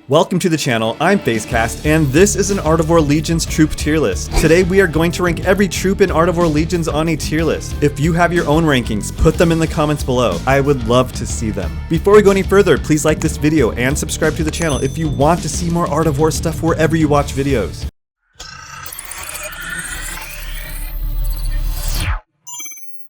Welcome to the channel, I'm Facecast, and this is an Art of War Legions troop tier list. Today we are going to rank every troop in Art of War Legions on a tier list. If you have your own rankings, put them in the comments below. I would love to see them. Before we go any further, please like this video and subscribe to the channel if you want to see more Art of War stuff wherever you watch videos.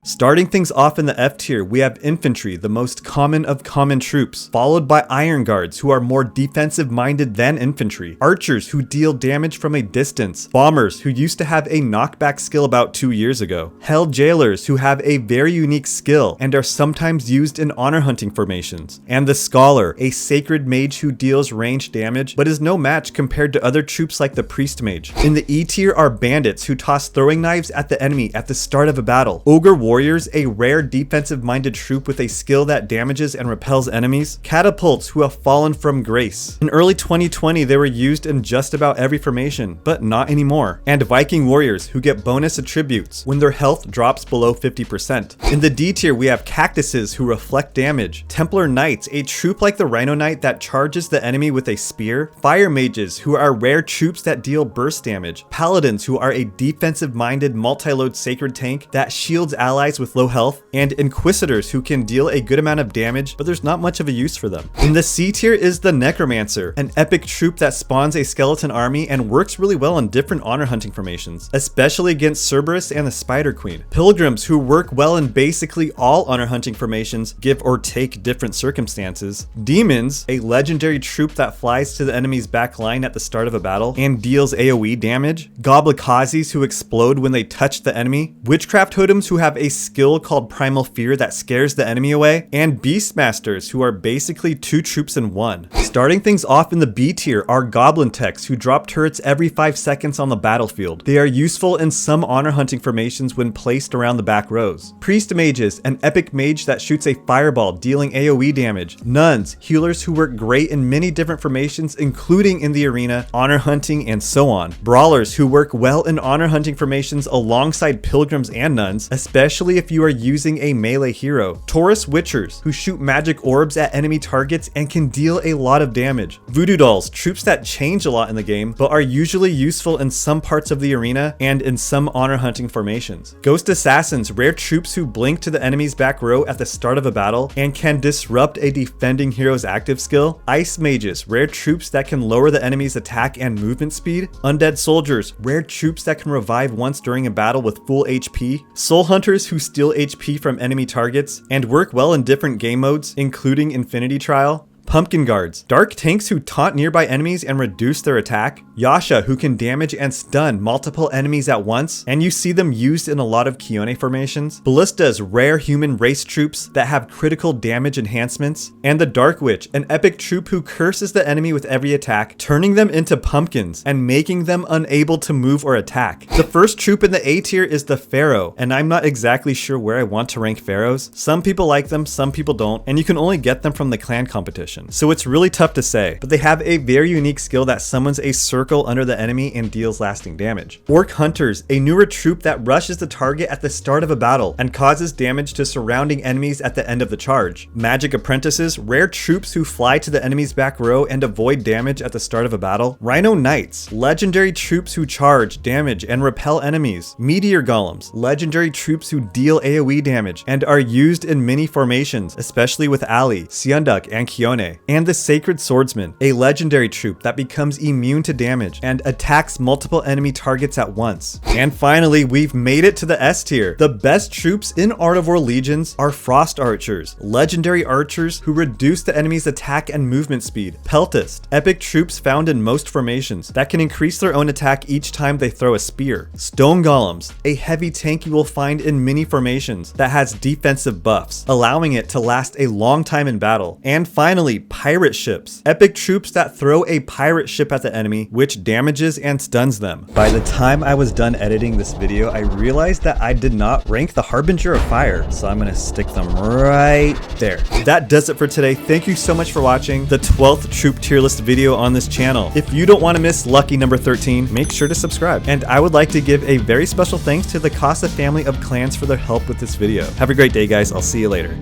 Starting things off in the F tier, we have Infantry, the most common of common troops, followed by Iron Guards, who are more defensive-minded than Infantry, Archers, who deal damage from a distance, Bombers, who used to have a knockback skill about 2 years ago, Hell Jailers, who have a very unique skill and are sometimes used in honor hunting formations, and the Scholar, a sacred mage who deals ranged damage, but is no match compared to other troops like the Priest Mage. In the E tier are Bandits, who toss throwing knives at the enemy at the start of a battle, Ogre Warriors, a rare defensive-minded troop with a skill that damages and repels enemies, Catapults, who have fallen from grace. In early 2020, they were used in just about every formation, but not anymore. And Viking Warriors, who get bonus attributes when their health drops below 50%. In the D tier, we have Cactuses, who reflect damage, Templar Knights, a troop like the Rhino Knight that charges the enemy with a spear, Fire Mages, who are rare troops that deal burst damage, Paladins, who are a defensive-minded multi-load sacred tank that shields allies with low health, and Inquisitors, who can deal a good amount of damage, but there's not much of a use for them. In the C tier is the Necromancer, an epic troop that spawns a skeleton army and works really well in different honor hunting formations, especially against Cerberus and the Spider Queen. Pilgrims, who work well in basically all honor hunting formations, give or take different circumstances. Demons, a legendary troop that flies to the enemy's back line at the start of a battle and deals AoE damage. Goblikazes, who explode when they touch the enemy. Witchcraft Totems, who have a skill called Primal Fear that scares the enemy away, and Beastmasters, who are basically two troops in one. Starting things off in the B tier are Goblin Techs, who drop turrets every 5 seconds on the battlefield. They are useful in some honor hunting formations when placed around the back rows. Priest Mages, an epic mage that shoots a fireball dealing AoE damage. Nuns, healers who work great in many different formations including in the arena, honor hunting, and so on. Brawlers, who work well in honor hunting formations alongside pilgrims and nuns, especially if you are using a melee hero. Taurus Witchers, who shoot magic orbs at enemy targets and can deal a lot of damage. Voodoo Dolls, troops that change a lot in the game, but are usually useful in some parts of the arena and in some honor hunting formations. Ghost Assassins, rare troops who blink to the enemy's back row at the start of a battle and can disrupt a defending hero's active skill. Ice Mages, rare troops that can lower the enemy's attack and movement speed. Undead Soldiers, rare troops that can revive once during a battle with full HP. Soul Hunters, who steal HP from enemy targets and work well in different game modes, including Infinity Trial. Pumpkin Guards, dark tanks who taunt nearby enemies and reduce their attack. Yasha, who can damage and stun multiple enemies at once, and you see them used in a lot of Kione formations. Ballistas, rare human race troops that have critical damage enhancements. And the Dark Witch, an epic troop who curses the enemy with every attack, turning them into pumpkins and making them unable to move or attack. The first troop in the A tier is the Pharaoh, and I'm not exactly sure where I want to rank Pharaohs. Some people like them, some people don't, and you can only get them from the clan competition. So it's really tough to say, but they have a very unique skill that summons a circle under the enemy and deals lasting damage. Orc Hunters, a newer troop that rushes the target at the start of a battle and causes damage to surrounding enemies at the end of the charge. Magic Apprentices, rare troops who fly to the enemy's back row and avoid damage at the start of a battle. Rhino Knights, legendary troops who charge, damage, and repel enemies. Meteor Golems, legendary troops who deal AoE damage and are used in many formations, especially with Ali, Seondeok, and Kione. And the Sacred Swordsman, a legendary troop that becomes immune to damage and attacks multiple enemy targets at once. And finally, we've made it to the S tier. The best troops in Art of War Legions are Frost Archers, legendary archers who reduce the enemy's attack and movement speed. Peltist, epic troops found in most formations that can increase their own attack each time they throw a spear. Stone Golems, a heavy tank you will find in many formations that has defensive buffs, allowing it to last a long time in battle. And finally, pirate ships, epic troops that throw a pirate ship at the enemy, which damages and stuns them. By the time I was done editing this video, I realized that I did not rank the Harbinger of Fire, so I'm gonna stick them right there. That does it for today. Thank you so much for watching the 12th troop tier list video on this channel. If you don't want to miss lucky number 13, make sure to subscribe. And I would like to give a very special thanks to the Casa family of clans for their help with this video. Have a great day, guys. I'll see you later.